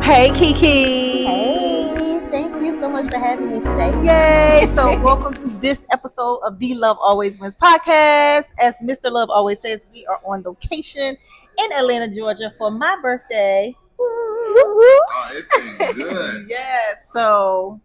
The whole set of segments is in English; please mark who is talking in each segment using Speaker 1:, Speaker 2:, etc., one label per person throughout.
Speaker 1: Hey, Kee Kee.
Speaker 2: Hey, thank you so much for having me today.
Speaker 1: Yay. So welcome to this episode of the Love Always Wins podcast. As Mr. Love always says, we are on location in Atlanta, Georgia for my birthday.
Speaker 3: Oh, it's been good.
Speaker 1: Yes. So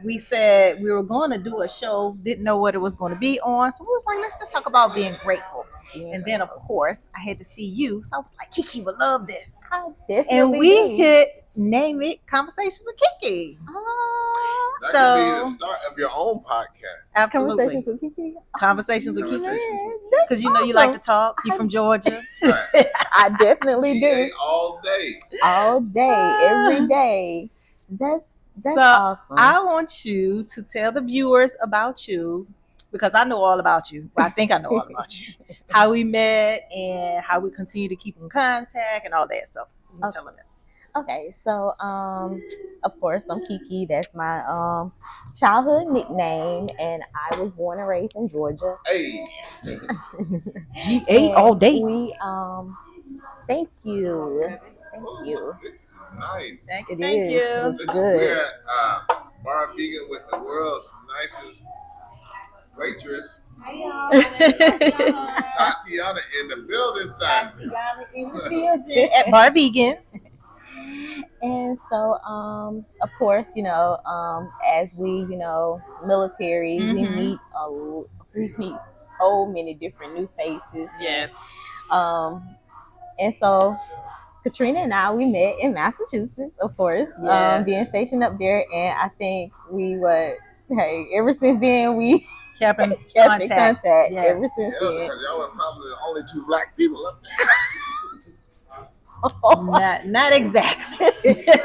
Speaker 1: we said we were going to do a show, didn't know what it was going to be on. So we was like, let's just talk about being grateful. And then, of course, I had to see you. So I was like, Kee Kee would love this.
Speaker 2: I definitely
Speaker 1: And we
Speaker 2: do.
Speaker 1: could name it Conversations with Kee Kee.
Speaker 3: That could be the start of your own podcast.
Speaker 1: Absolutely.
Speaker 2: Conversations with Kee Kee.
Speaker 1: Conversations with Kee Kee.
Speaker 3: Conversations.
Speaker 1: Because you know you like to talk. You from Georgia.
Speaker 3: Right.
Speaker 2: I definitely do.
Speaker 3: All day.
Speaker 2: All day, every day. That's
Speaker 1: So
Speaker 2: awesome.
Speaker 1: I want you to tell the viewers about you, because I know all about you. Well, I think I know all about you. How we met and how we continue to keep in contact and all that stuff. You tell them that.
Speaker 2: Okay, so of course I'm Kee Kee. That's my childhood nickname, and I was born and raised in Georgia.
Speaker 3: Hey.
Speaker 1: GA all day.
Speaker 2: We thank you. Thank you.
Speaker 3: This is nice.
Speaker 1: Thank you.
Speaker 2: It
Speaker 1: Thank
Speaker 2: is.
Speaker 1: you.
Speaker 2: It's
Speaker 3: Listen,
Speaker 2: good.
Speaker 3: we're at Bar Vegan with the world's nicest waitress, Tatiana, in the building, son.
Speaker 1: At Bar Vegan.
Speaker 2: And so, of course, as we, military, we meet so many different new faces.
Speaker 1: Yes.
Speaker 2: And so Katrina and I, we met in Massachusetts, of course,
Speaker 1: Yes.
Speaker 2: being stationed up there. And I think ever since then, we
Speaker 1: Kept in
Speaker 2: kept in
Speaker 1: contact.
Speaker 2: contact
Speaker 1: Yes.
Speaker 2: ever since
Speaker 3: Yeah,
Speaker 2: then.
Speaker 3: because y'all were probably the only two black people up there.
Speaker 1: Not exactly.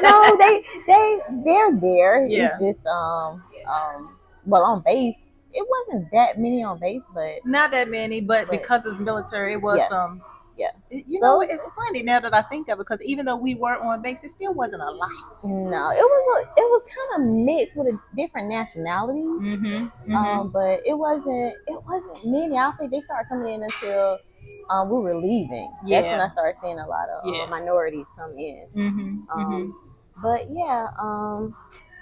Speaker 2: No, they're there.
Speaker 1: Yeah.
Speaker 2: It's just well, on base, it wasn't that many on base, but
Speaker 1: Not that many, but because it's military, it was
Speaker 2: Yeah.
Speaker 1: some.
Speaker 2: Yeah.
Speaker 1: You know, it's funny now that I think of it, because even though we were on base, it still wasn't a lot.
Speaker 2: no, it was kind of mixed with different nationalities. But it wasn't many. I don't think they started coming in until we were leaving. That's when I started seeing a lot of minorities come in. But yeah,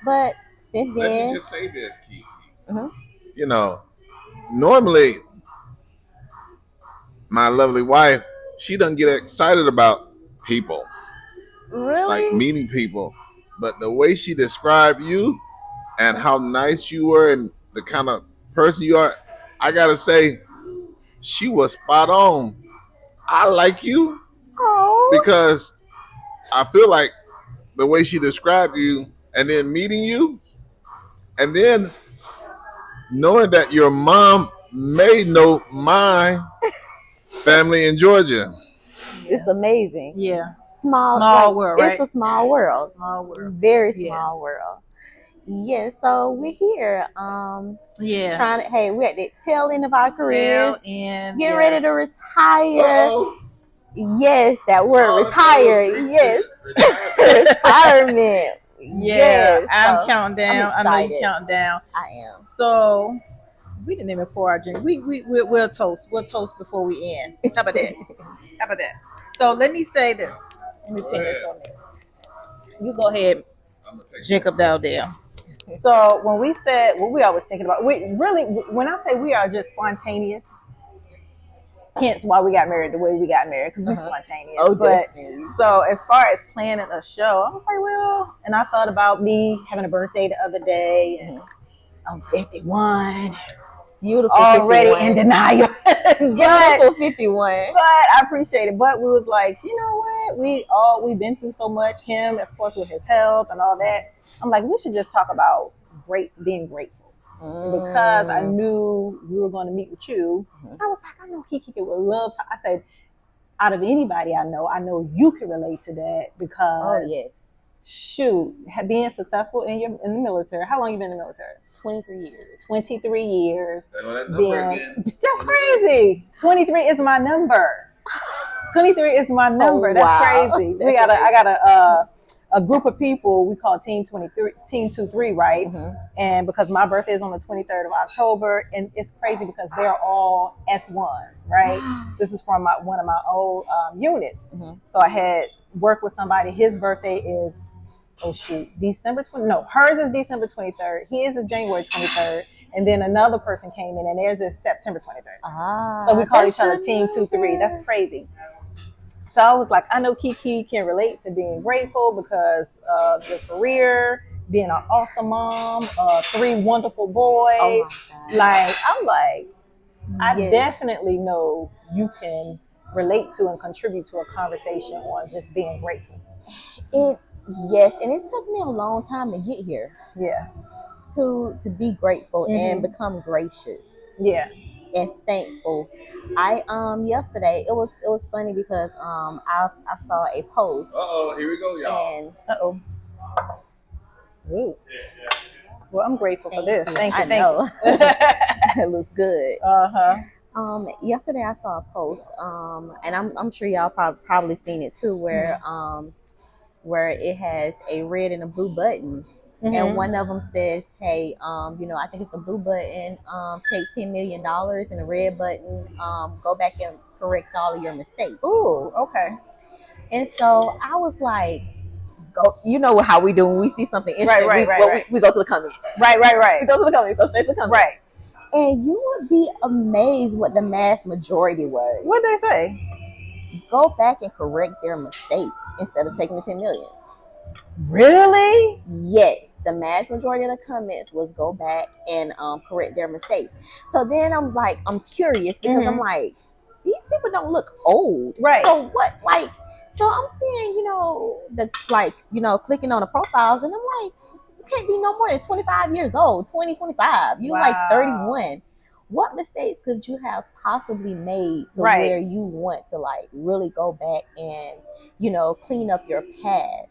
Speaker 2: but since
Speaker 3: Let
Speaker 2: then,
Speaker 3: me just say this, Kee Kee.
Speaker 2: Mhm.
Speaker 3: You know, normally my lovely wife, she doesn't get excited about people,
Speaker 2: really,
Speaker 3: like meeting people. But the way she described you and how nice you were and the kind of person you are, I gotta say, she was spot on. I like you because I feel like the way she described you, and then meeting you, and then knowing that your mom may know my family in Georgia.
Speaker 2: it's amazing.
Speaker 1: Yeah.
Speaker 2: Small
Speaker 1: world, right?
Speaker 2: It's a small world.
Speaker 1: Small world.
Speaker 2: Very small world. Yeah, so we're here.
Speaker 1: Yeah.
Speaker 2: We at the tail end of our careers.
Speaker 1: And
Speaker 2: Getting ready to retire.
Speaker 3: Uh-oh.
Speaker 2: Yes, that word retire. Yes. Retirement.
Speaker 1: Yeah,
Speaker 2: Yes.
Speaker 1: I'm
Speaker 2: So,
Speaker 1: counting down.
Speaker 2: I'm
Speaker 1: I know you
Speaker 2: excited.
Speaker 1: counting down.
Speaker 2: I am.
Speaker 1: So we didn't even pour our drink. We'll toast. We'll toast before we end. How about that? How about that? So let me say this. Let me put this on there. You go ahead,
Speaker 3: I'm gonna take
Speaker 1: Jacob down there. So when we said what we always thinking about, we really, when I say we are just spontaneous, hence why we got married the way we got married, because we're spontaneous.
Speaker 2: Oh,
Speaker 1: but
Speaker 2: definitely.
Speaker 1: so as far as planning a show, I was like, well, and I thought about me having a birthday the other day, and I'm 51.
Speaker 2: Beautiful.
Speaker 1: Already
Speaker 2: 51.
Speaker 1: in denial.
Speaker 2: Beautiful 51.
Speaker 1: But I appreciate it. But we was like, you know what? We've been through so much. Him, of course, with his health and all that. I'm like, we should just talk about being grateful. Because I knew we were going to meet with you. I was like, I know Kee Kee would love to. I said, out of anybody I know you can relate to that, because shoot, being successful in the military. How long you been in the military?
Speaker 2: 23 years.
Speaker 1: 23 years.
Speaker 3: that number again.
Speaker 1: That's crazy. 23 is my number. 23 is my number. That's crazy. I got a group of people we call Team 23, right? And because my birthday is on the 23rd of October, and it's crazy because they're all S1s, right? This is from one of my old units. So I had worked with somebody. His birthday is oh shoot, December 20. No, hers is December 23rd. His is January 23rd. And then another person came in, and theirs is September 23rd. So we call each other Team 2-3. That's crazy. So I was like, I know Kee Kee can relate to being grateful because of your career, being an awesome mom, 3 wonderful boys.
Speaker 2: Oh
Speaker 1: like, I'm like, I definitely know you can relate to and contribute to a conversation on just being grateful.
Speaker 2: Yes, and it took me a long time to get here.
Speaker 1: Yeah.
Speaker 2: To be grateful and become gracious.
Speaker 1: Yeah.
Speaker 2: And thankful. I yesterday it was funny because I saw a post.
Speaker 3: Here we go, y'all.
Speaker 2: And
Speaker 1: Ooh. Well, I'm grateful for this. Thank you.
Speaker 2: I know. It looks good. Yesterday I saw a post, and I'm sure y'all probably seen it too, where it has a red and a blue button. And one of them says, hey, I think it's the blue button, take $10 million, and the red button, go back and correct all of your mistakes.
Speaker 1: Ooh, okay.
Speaker 2: And so I was like, go. You know how we do when we see something interesting. We go to the comments.
Speaker 1: Right.
Speaker 2: We go to the comments. Go straight to the comments.
Speaker 1: Right.
Speaker 2: And you would be amazed what the mass majority was.
Speaker 1: What'd they say?
Speaker 2: Go back and correct their mistakes instead of taking the $10 million.
Speaker 1: Really?
Speaker 2: Yes. The mass majority of the comments was go back and correct their mistakes. So then I'm curious because I'm like, these people don't look old.
Speaker 1: Right.
Speaker 2: So what, so I'm seeing, clicking on the profiles, and I'm like, you can't be no more than 25 years old, 20, 25. You're like 31. What mistakes could you have possibly made to where you want to really go back and, clean up your past?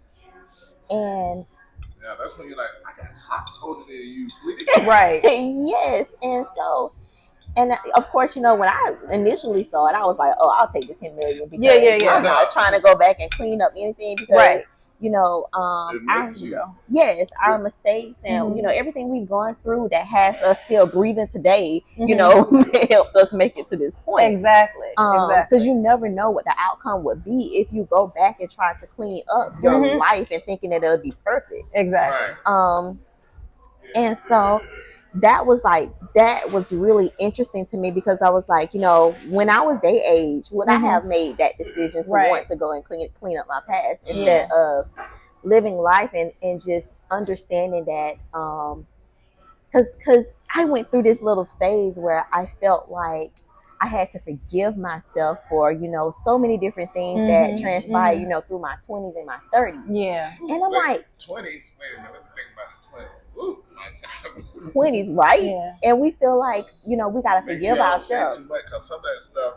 Speaker 2: And
Speaker 3: yeah, that's when you're like, I got socks older than you, sweetie.
Speaker 1: Right.
Speaker 2: Yes. And so, and of course, when I initially saw it, I was like, oh, I'll take the $10 million because I'm not trying to go back and clean up anything because, our mistakes and, everything we've gone through that has us still breathing today, helped us make it to this point.
Speaker 1: Exactly.
Speaker 2: Because you never know what the outcome would be if you go back and try to clean up your life and thinking that it'll be perfect.
Speaker 1: Exactly.
Speaker 2: And so that was really interesting to me because I was like, when I was their age, would I have made that decision to want to go and clean up my past instead of living life and just understanding that, because I went through this little phase where I felt like I had to forgive myself for, so many different things that transpired, through my 20s and my 30s.
Speaker 1: Yeah.
Speaker 2: And I'm like,
Speaker 3: 20s? Wait a minute, let me think about the 20s. Ooh, my God.
Speaker 2: 20s, right? Yeah. And we feel like, we got to forgive ourselves.
Speaker 3: Because some of that stuff,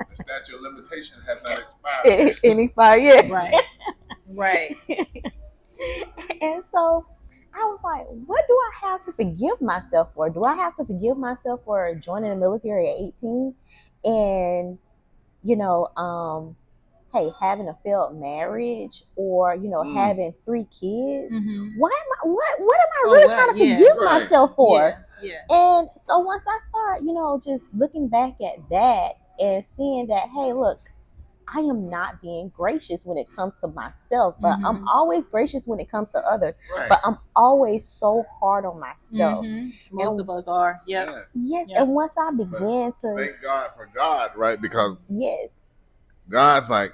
Speaker 3: the statute of limitations has not expired.
Speaker 2: It expired yet.
Speaker 1: Right.
Speaker 2: And so I was like, what do I have to forgive myself for? Do I have to forgive myself for joining the military at 18 and, having a failed marriage or, having 3 kids? What am I really trying to forgive myself for?
Speaker 1: Yeah.
Speaker 2: And so once I start, just looking back at that and seeing that, hey, look, I am not being gracious when it comes to myself, but I'm always gracious when it comes to others.
Speaker 3: Right.
Speaker 2: But I'm always so hard on myself.
Speaker 1: Most of us are. Yep.
Speaker 2: Yes. And once I began to
Speaker 3: thank God for God, right? Because
Speaker 2: yes,
Speaker 3: God's like,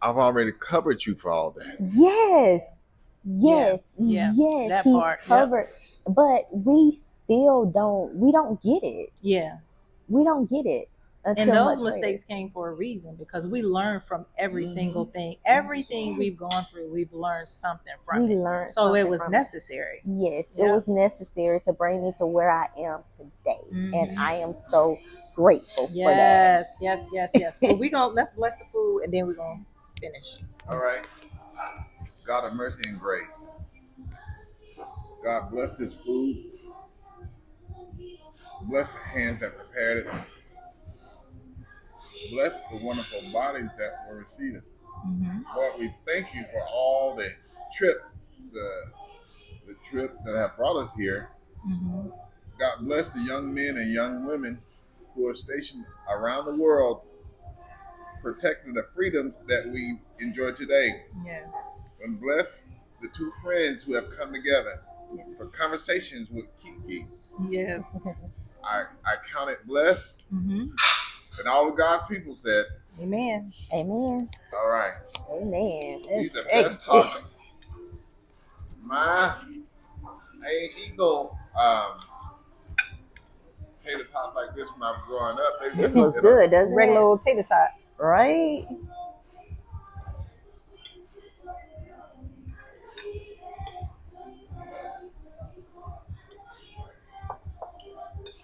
Speaker 3: I've already covered you for all that.
Speaker 2: Yes.
Speaker 1: Yeah.
Speaker 2: That
Speaker 1: He's part
Speaker 2: covered. Yep. But we still don't get it.
Speaker 1: Yeah.
Speaker 2: We don't get it.
Speaker 1: And those mistakes came for a reason because we learn from every single thing. Everything we've gone through, we've learned something from it. So it was necessary.
Speaker 2: Yes, it was necessary to bring me to where I am today. And I am so grateful for that.
Speaker 1: Yes. Well, let's bless the food and then we're going to finish.
Speaker 3: All right. God of mercy and grace. God bless this food. Bless the hands that prepared it. Bless the wonderful bodies that will receive it. Lord, we thank you for all the trip that have brought us here. God bless the young men and young women who are stationed around the world protecting the freedoms that we enjoy today.
Speaker 1: Yes.
Speaker 3: And bless the two friends who have come together
Speaker 1: Yes.
Speaker 3: for conversations with Kee Kee.
Speaker 1: Yes.
Speaker 3: I count it blessed.
Speaker 1: Mm-hmm.
Speaker 3: And all of God's people said,
Speaker 1: Amen.
Speaker 2: Amen.
Speaker 3: all right.
Speaker 2: Amen.
Speaker 3: He's the
Speaker 1: Take
Speaker 3: best talker.
Speaker 1: this.
Speaker 3: My ain't go tater tots like this when I was growing up. They
Speaker 2: This
Speaker 3: just,
Speaker 2: looks good, doesn't
Speaker 1: Regular
Speaker 2: it?
Speaker 1: old tater tot.
Speaker 2: Right.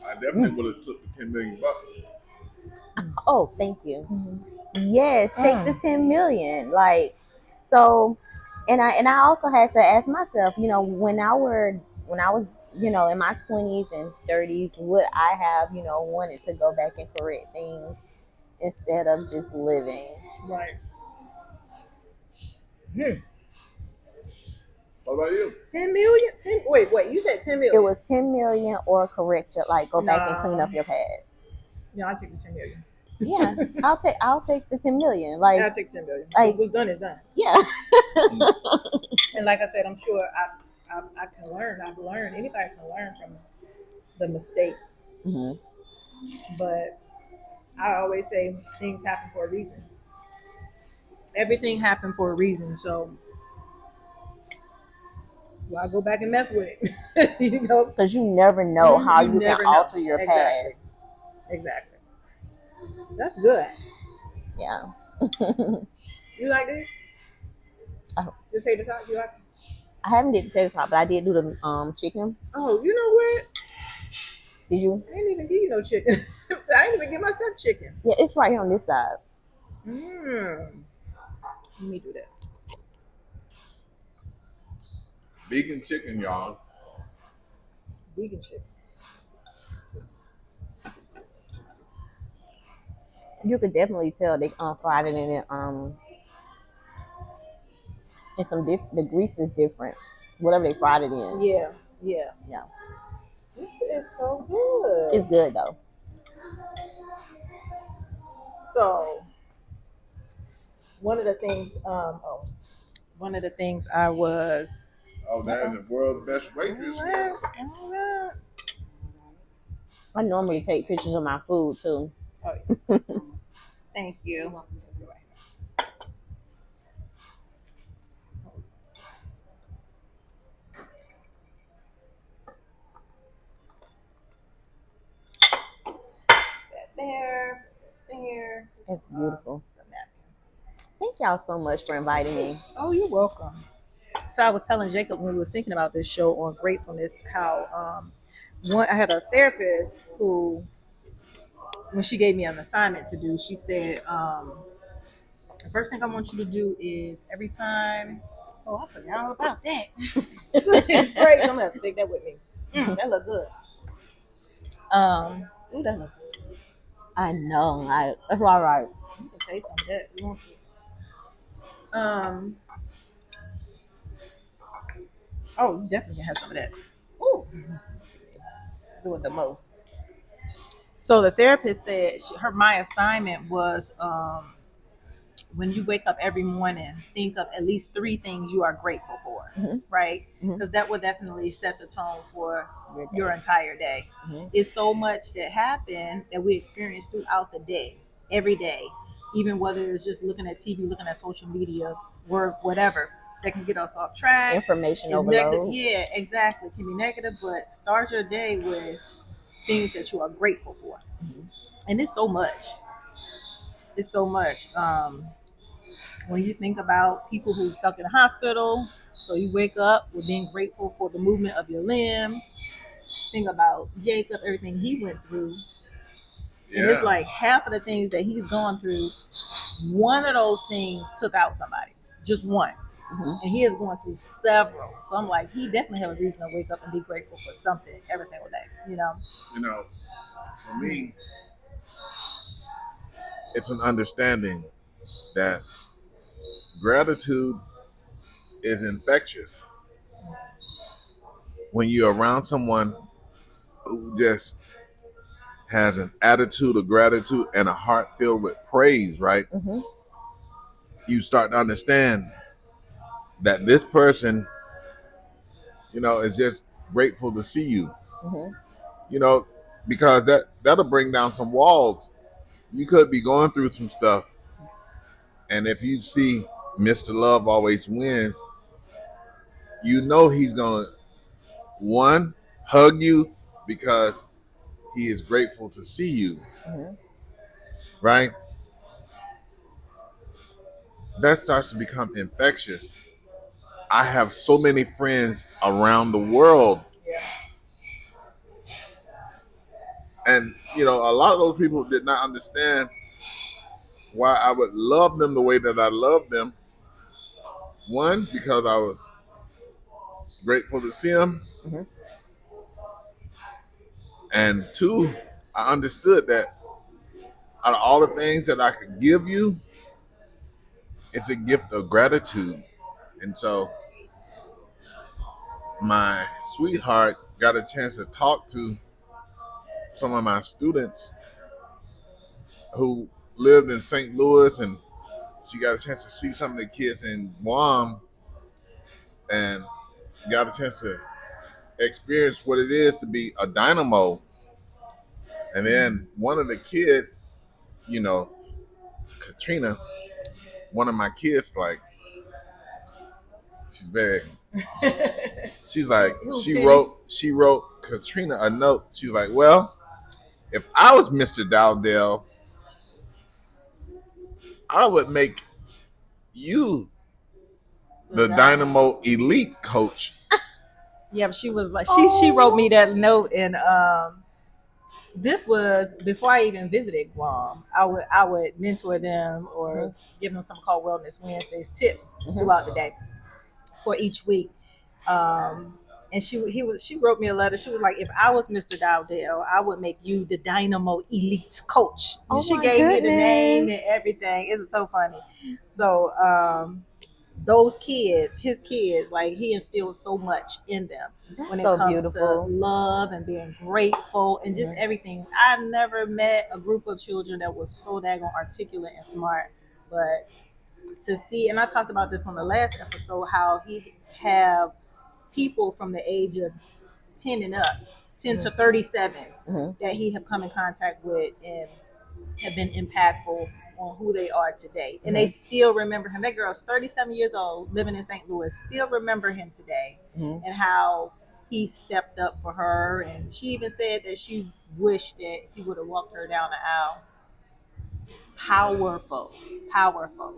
Speaker 3: I definitely would have took the $10 million.
Speaker 2: Oh, thank you.
Speaker 1: Mm-hmm.
Speaker 2: Yes, take the 10 million. Like, so, and I also had to ask myself, when I was, in my 20s and 30s, would I have, wanted to go back and correct things instead of just living?
Speaker 1: Right.
Speaker 3: What about you?
Speaker 1: 10 million? Wait, you said 10 million.
Speaker 2: It was 10 million or correct your, like, go back and clean up your past.
Speaker 1: Yeah, I'll take the 10 million.
Speaker 2: Yeah, I'll take the 10 million. Like,
Speaker 1: I'll take 10 million.
Speaker 2: Like-
Speaker 1: What's done is done.
Speaker 2: yeah.
Speaker 1: And like I said, I'm sure I can learn. I've learned. Anybody can learn from the mistakes.
Speaker 2: hmm
Speaker 1: But I always say things happen for a reason. Everything happened for a reason. So why go back and mess with it?
Speaker 2: Because you never know how you
Speaker 1: never
Speaker 2: can
Speaker 1: know.
Speaker 2: alter your
Speaker 1: Exactly.
Speaker 2: past.
Speaker 1: Exactly. That's good.
Speaker 2: Yeah.
Speaker 1: You like this?
Speaker 2: Oh.
Speaker 1: This tater tot, you like it?
Speaker 2: I haven't did the tater tot, but I did do the chicken.
Speaker 1: Oh, you know what?
Speaker 2: Did you?
Speaker 1: I didn't even give you no chicken. I didn't even give myself chicken.
Speaker 2: Yeah, it's right here on this side.
Speaker 1: Let me do that.
Speaker 3: Vegan chicken, y'all.
Speaker 1: Vegan chicken.
Speaker 2: You could definitely tell they fried it in it. And the grease is different. Whatever they fried it in.
Speaker 1: Yeah.
Speaker 2: Yeah.
Speaker 1: This is so good.
Speaker 2: It's good though.
Speaker 1: So one of the things I was.
Speaker 3: Oh, that is the world's best waitress.
Speaker 1: All right.
Speaker 2: I normally take pictures of my food too.
Speaker 1: Oh, yeah. Thank you. There.
Speaker 2: It's beautiful.
Speaker 1: Some napkins.
Speaker 2: Thank y'all so much for inviting me.
Speaker 1: Oh, you're welcome. So I was telling Jacob when we was thinking about this show on gratefulness how I had a therapist who, when she gave me an assignment to do, she said the first thing I want you to do is every time. Oh, I forgot all about that. Goodness gracious, I'm gonna have to take that with me. That look good. Ooh, that look good.
Speaker 2: I know. That's all right.
Speaker 1: You can taste some of that if you want to. Oh, you definitely can have some of that. Ooh, doing the most. So the therapist said my assignment was when you wake up every morning, think of at least 3 things you are grateful for, right? Because that will definitely set the tone for your entire day. It's so much that happened that we experience throughout the day, every day, even whether it's just looking at TV, looking at social media, work, whatever, that can get us off track.
Speaker 2: Information
Speaker 1: It's
Speaker 2: overload.
Speaker 1: negative. Yeah, exactly. It can be negative, but start your day with things that you are grateful for. And it's so much. It's so much. When you think about people who are stuck in the hospital, so you wake up with being grateful for the movement of your limbs. Think about Jacob, everything he went through. Yeah. And it's like half of the things that he's gone through, one of those things took out somebody. Just one. And he is going through several. So I'm like, he definitely have a reason to wake up and be grateful for something every single day,
Speaker 3: You know, for me, it's an understanding that gratitude is infectious. When you're around someone who just has an attitude of gratitude and a heart filled with praise, right? You start to understand that this person, is just grateful to see you. Because that'll bring down some walls. You could be going through some stuff, and if you see Mr. Love always wins, he's gonna one hug you because he is grateful to see you, right? That starts to become infectious. I have so many friends around the world, and a lot of those people did not understand why I would love them the way that I love them. One, because I was grateful to see them, and two, I understood that out of all the things that I could give you, it's a gift of gratitude. And so my sweetheart got a chance to talk to some of my students who lived in St. Louis, and she got a chance to see some of the kids in Guam and got a chance to experience what it is to be a dynamo. And then one of the kids, Katrina, one of my kids, like, she's very she's like, she wrote Katrina a note. She's like, well, if I was Mr. Dowdell, I would make you the Dynamo Elite coach.
Speaker 1: Yeah, she was like, she wrote me that note, and this was before I even visited Guam. I would mentor them or give them something called Wellness Wednesdays tips throughout the day for each week. And she wrote me a letter. She was like, if I was Mr. Dowdell, I would make you the Dynamo Elite coach. She gave me the name and everything. It's so funny. So those kids, his kids, like, he instilled so much in them when it comes to love and being grateful and just everything. I never met a group of children that was so daggone articulate and smart, but to see, and I talked about this on the last episode, how he have people from the age of 10 and up, 10 to 37, that he have come in contact with and have been impactful on who they are today. And they still remember him. That girl's 37 years old, living in St. Louis, still remember him today, and how he stepped up for her. And she even said that she wished that he would have walked her down the aisle. Powerful.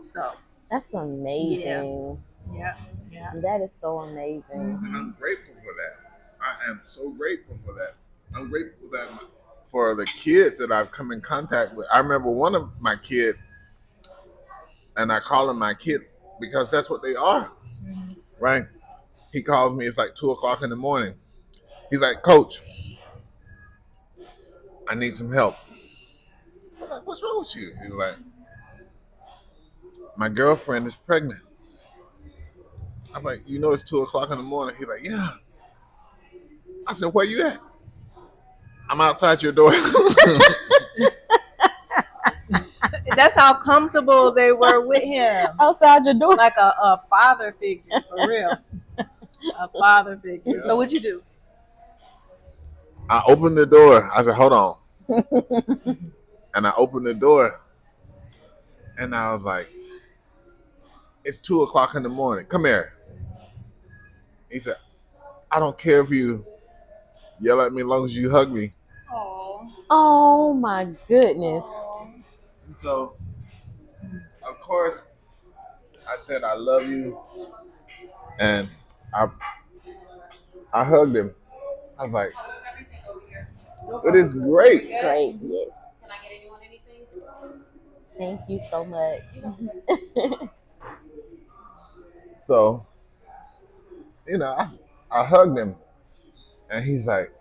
Speaker 1: So
Speaker 2: that's amazing.
Speaker 1: Yeah.
Speaker 2: That is so amazing.
Speaker 3: And I'm grateful for that. I am so grateful for that. I'm grateful for the kids that I've come in contact with. I remember one of my kids, and I call them my kid because that's what they are, right? He calls me, it's like 2:00 in the morning. He's like, Coach, I need some help. I'm like, what's wrong with you? He's like, my girlfriend is pregnant. I'm like, it's 2:00 in the morning. He's like, yeah. I said, where you at? I'm outside your door.
Speaker 1: That's how comfortable they were with him.
Speaker 2: Outside your door.
Speaker 1: Like a father figure, for real. A father figure. Yeah. So what'd you do?
Speaker 3: I opened the door. I said, hold on. And I opened the door. And I was like, it's 2:00 in the morning. Come here. He said, I don't care if you yell at me as long as you hug me.
Speaker 2: Oh my goodness.
Speaker 3: And so, of course, I said, I love you. And I hugged him. I was like, it is great.
Speaker 2: Great, yes. Can I get anyone anything? Thank you so much.
Speaker 3: So, I hugged him. And he's like,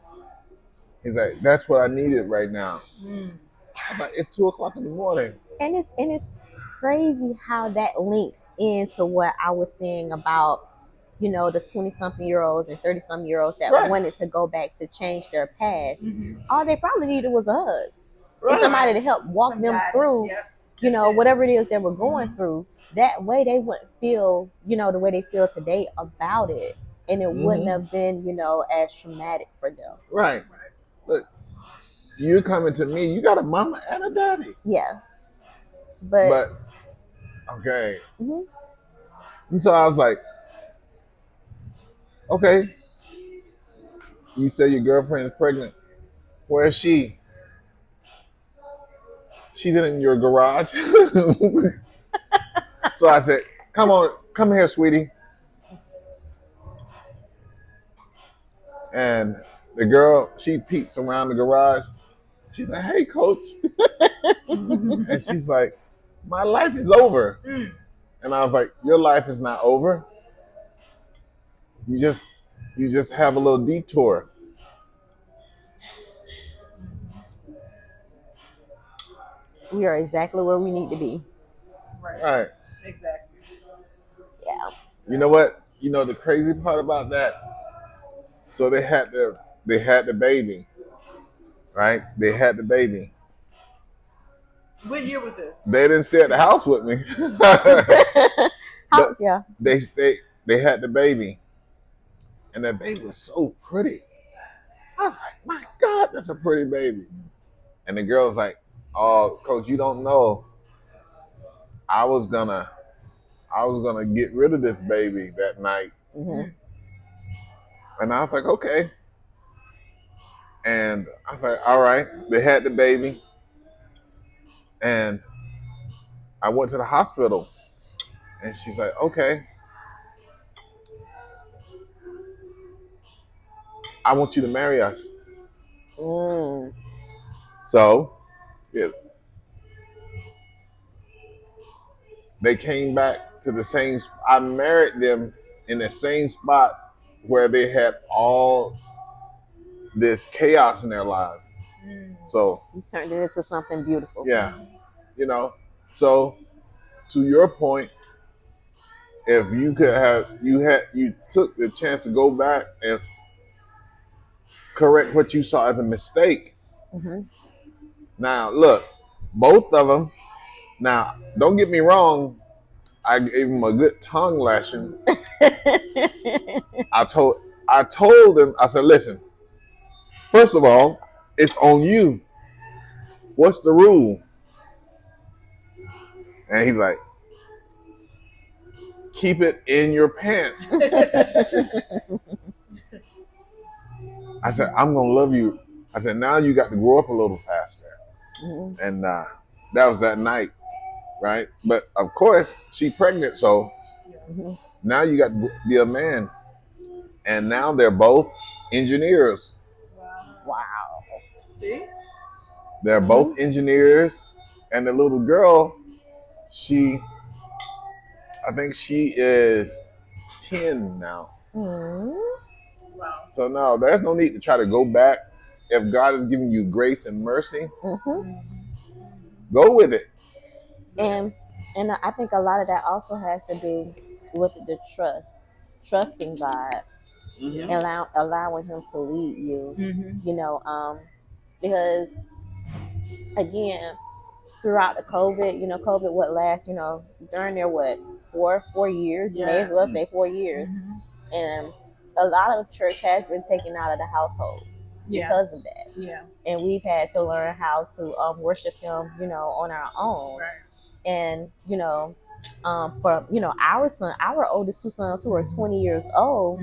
Speaker 3: that's what I needed right now. I'm like, it's 2:00 in the morning.
Speaker 2: And it's crazy how that links into what I was saying about you know, the 20-something-year-olds and 30-something-year-olds that
Speaker 3: Right.
Speaker 2: wanted to go back to change their past. All they probably needed was a hug.
Speaker 3: Right.
Speaker 2: And somebody to help walk
Speaker 1: Some
Speaker 2: them
Speaker 1: guidance,
Speaker 2: through,
Speaker 1: yep.
Speaker 2: you know,
Speaker 1: That's it.
Speaker 2: whatever it is they were going through. That way they wouldn't feel, you know, the way they feel today about it. And it wouldn't have been, you know, as traumatic for them.
Speaker 3: Right. Look, you're coming to me. You got a mama and a daddy.
Speaker 2: Yeah. But
Speaker 3: okay.
Speaker 2: Mhm.
Speaker 3: And so I was like, okay. You say your girlfriend is pregnant. Where is she? She's in your garage. So I said, come here, sweetie. And the girl, she peeks around the garage. She's like, hey, coach. And she's like, my life is over. And I was like, your life is not over. You just have a little detour.
Speaker 2: we are exactly where we need to be.
Speaker 3: Right.
Speaker 1: Exactly.
Speaker 2: Yeah.
Speaker 3: You know what? You know the crazy part about that? So they had the baby. Right? They had the baby.
Speaker 1: What year was this?
Speaker 3: They didn't stay at the house with me. But
Speaker 2: Yeah.
Speaker 3: they had the baby. And that baby was so pretty. I was like, my God, that's a pretty baby. And the girl's like, oh, coach, you don't know. I was gonna get rid of this baby that night.
Speaker 2: Mm-hmm.
Speaker 3: And I was like, okay. And I was like, all right. They had the baby. And I went to the hospital. And she's like, okay. I want you to marry us. So, yeah, they came back to the same. I married them in the same spot where they had all this chaos in their lives. So
Speaker 2: You turned it into something beautiful.
Speaker 3: yeah, you know. So to your point, if you could have, you took the chance to go back and correct what you saw as a mistake.
Speaker 2: Mm-hmm.
Speaker 3: Now look, both of them. Now don't get me wrong. I gave him a good tongue lashing. I told him, I said, listen, first of all, it's on you. What's the rule? And he's like, keep it in your pants. I said, I'm going to love you. I said, now you got to grow up a little faster.
Speaker 2: Mm-hmm.
Speaker 3: And that was that night, right? But of course, she's pregnant, so now you got to be a man. And now they're both engineers.
Speaker 2: Wow.
Speaker 1: See?
Speaker 3: They're both engineers. And the little girl, I think she is 10 now.
Speaker 2: Mm-hmm.
Speaker 1: Wow.
Speaker 3: So no, there's no need to try to go back. If God is giving you grace and mercy, go with it.
Speaker 2: And I think a lot of that also has to do with the trusting God, and allowing Him to lead you. You know, because again, throughout the COVID, you know, COVID what lasts, you know, during their 4 years, you may as well say 4 years, and a lot of church has been taken out of the household because of that.
Speaker 1: Yeah.
Speaker 2: And we've had to learn how to worship Him, you know, on our own.
Speaker 1: Right.
Speaker 2: And you know, for you know our oldest two sons who are 20 years old,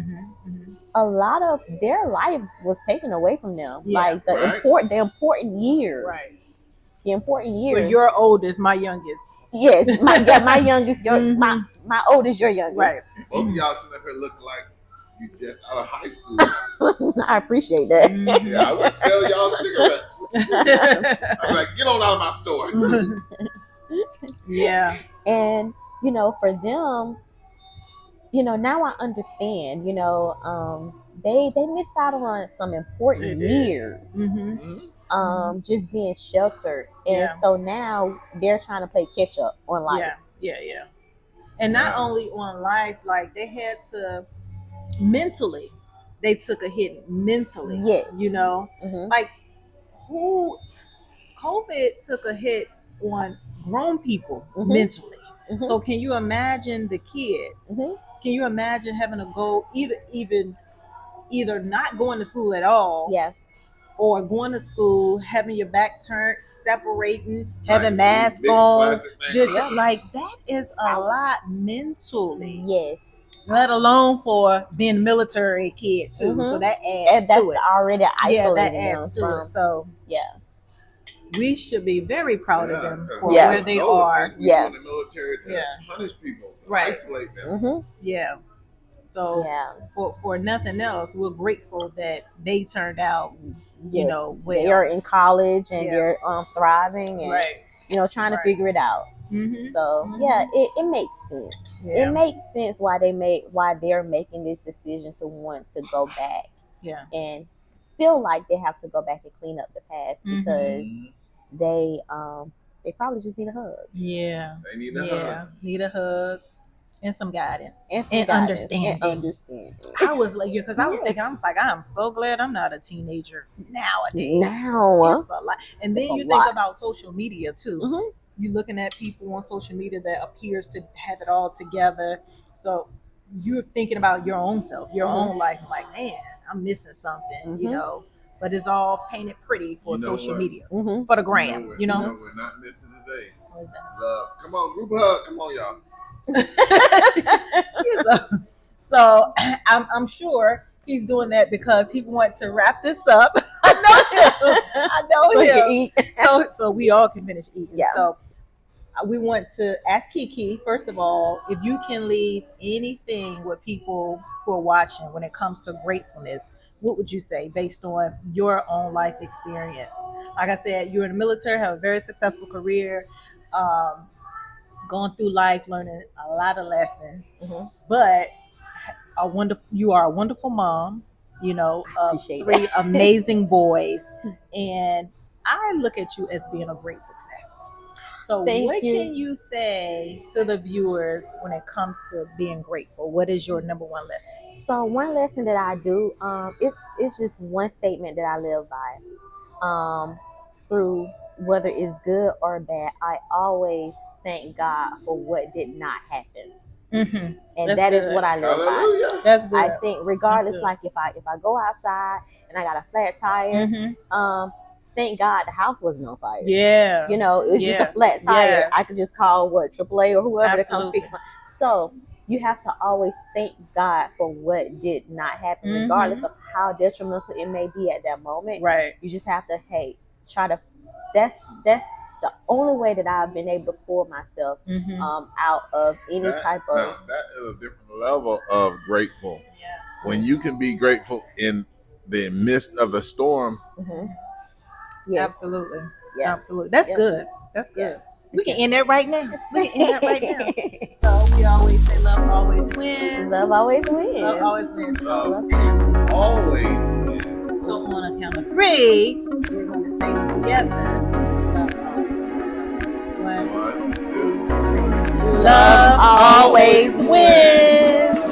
Speaker 2: a lot of their lives was taken away from them, like the important years.
Speaker 1: Right.
Speaker 2: The important years.
Speaker 1: But your oldest, my youngest.
Speaker 2: Yes, my youngest, my oldest, your youngest.
Speaker 1: Right.
Speaker 3: Both of y'all sitting up here looking like you just out of high school.
Speaker 2: I appreciate that.
Speaker 3: Yeah, I would sell y'all cigarettes. I'm like, get on out of my store.
Speaker 1: Yeah.
Speaker 2: And you know, for them, you know, now I understand. You know, they missed out on some important years. Just being sheltered, and so now they're trying to play catch up on life.
Speaker 1: Yeah. And not only on life, like they had to mentally, they took a hit mentally.
Speaker 2: Yes.
Speaker 1: You know, like who COVID took a hit on grown people mentally. So can you imagine the kids? Can you imagine having to go either not going to school at all, or going to school, having your back turned, separating, having masks on? Like that is a lot mentally.
Speaker 2: Yes.
Speaker 1: Let alone for being a military kid too. So that adds to it.
Speaker 2: Already isolating.
Speaker 1: Yeah, that adds to it. So we should be very proud of them for where they are.
Speaker 3: We in the military to punish people, to isolate them.
Speaker 1: Yeah. So for nothing else, we're grateful that they turned out, you know, well.
Speaker 2: They are in college and they're thriving and you know, trying to figure it out. So it makes sense. It makes sense why they're making this decision to want to go back. And feel like they have to go back and clean up the past because they probably just need a hug.
Speaker 1: Yeah.
Speaker 3: They need a hug.
Speaker 1: Need a hug. And some guidance and understanding. I was like, because I was thinking, I was like, I'm so glad I'm not a teenager nowadays. It's a lot. And then you think about social media too. You're looking at people on social media that appears to have it all together. So you're thinking about your own self, your own life. Like, man, I'm missing something, you know. But it's all painted pretty for social media, for the gram, you know.
Speaker 3: We're not missing today.
Speaker 1: What is that?
Speaker 3: Love. Come on, group hug. Come on, y'all.
Speaker 1: So I'm sure he's doing that because he wants to wrap this up. I know him. So we all can finish eating. So we want to ask Kee Kee, first of all, if you can leave anything with people who are watching when it comes to gratefulness, what would you say based on your own life experience? Like I said, you're in the military, have a very successful career, going through life, learning a lot of lessons, but you are a wonderful mom, you know, of 3 amazing boys, and I look at you as being a great success. So what can you say to the viewers when it comes to being grateful? What is your number one lesson?
Speaker 2: So one lesson that I do, it's just one statement that I live by. Through whether it's good or bad, I always thank God for what did not happen. And that's is what I live by.
Speaker 1: That's good.
Speaker 2: I think regardless, like if I go outside and I got a flat tire, thank God the house wasn't on fire.
Speaker 1: Yeah.
Speaker 2: You know, it's just a flat tire. I could just call AAA or whoever to come fix it. So you have to always thank God for what did not happen, regardless of how detrimental it may be at that moment.
Speaker 1: Right.
Speaker 2: You just have to try to. That's the only way that I've been able to pull myself out of any type of.
Speaker 3: Now, that is a different level of grateful. Yeah. When you can be grateful in the midst of the storm.
Speaker 1: Yeah, absolutely. Yeah, absolutely. That's good. That's good. We can end that right now. So we always say love always wins.
Speaker 2: Love always wins.
Speaker 1: Love always wins.
Speaker 3: Love always wins.
Speaker 1: So on a count of 3, we're going to say together, love always wins. 1, 2, 3. Love always wins.